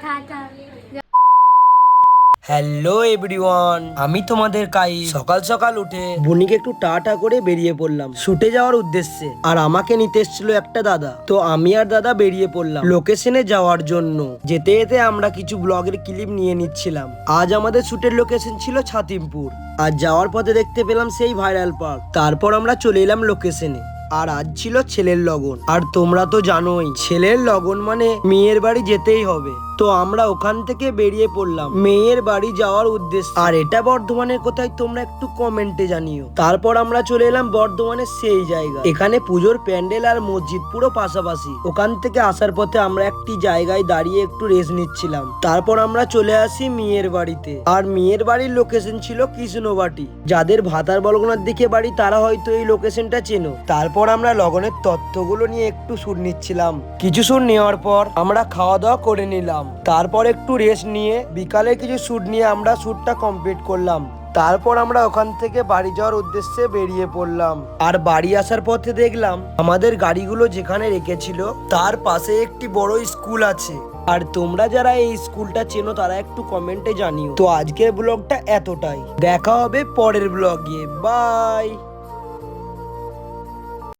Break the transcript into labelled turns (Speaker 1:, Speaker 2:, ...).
Speaker 1: Tata.
Speaker 2: Hello everyone, আমি তোমাদের সকাল সকাল উঠে বনিকে একটু টাটা করে বেরিয়ে পড়লাম শুটে যাওয়ার উদ্দেশ্যে। আর আমাকে নিতে এসেছিল একটা দাদা, তো আমি আর দাদা বেরিয়ে পড়লাম লোকেশনে যাওয়ার জন্য। যেতে যেতে আমরা কিছু ব্লগের ক্লিপ নিয়ে নিচ্ছিলাম। আজ আমাদের শুটের লোকেশন ছিল ছাতিমপুর, আর যাওয়ার পথে দেখতে পেলাম সেই ভাইরাল পার্ক। তারপর আমরা চলে এলাম লোকেশনে। আর আজ ছিল ছেলের লগন, আর তোমরা তো জানোই ছেলের লগন মানে মেয়ের বাড়ি যেতেই হবে। তো আমরা ওখান থেকে বেরিয়ে পড়লাম মেয়ের বাড়ি যাওয়ার উদ্দেশ্যে। আর এটা বর্ধমানের কোথায় তোমরা একটু কমেন্টে জানিও। তারপর আমরা চলে এলাম বর্ধমানের সেই জায়গা, এখানে পুজোর প্যান্ডেল আর মসজিদ পুরো পাশাপাশি। ওখান থেকে আসার পথে আমরা একটি জায়গায় দাঁড়িয়ে একটু রেস্ট নিচ্ছিলাম। তারপর আমরা চলে আসি মেয়ের বাড়িতে। আর মেয়ের বাড়ির লোকেশন ছিল কৃষ্ণবাটি। যাদের ভাতার বলগনার দিকে বাড়ি তারা হয়তো এই লোকেশনটা চেনো। তারপর আমরা লগনের তথ্যগুলো নিয়ে একটু সুর নিচ্ছিলাম। কিছু সুর নেওয়ার পর আমরা খাওয়া দাওয়া করে নিলাম। তারপর একটু রেস্ট নিয়ে বিকালে কিছু শুট নিয়ে আমরা শুটটা কমপ্লিট করলাম। তারপর আমরা ওখান থেকে বাড়ি যাওয়ার উদ্দেশ্যে বেরিয়ে পড়লাম। আর বাড়ি আসার পথে দেখলাম আমাদের গাড়িগুলো যেখানে রেখেছিল তার পাশে একটি বড় স্কুল আছে। আর তোমরা যারা এই স্কুলটা চেনো তারা একটু কমেন্টে জানিও। তো আজকের ব্লগটা এতটাই, দেখা হবে পরের ব্লগে, বাই।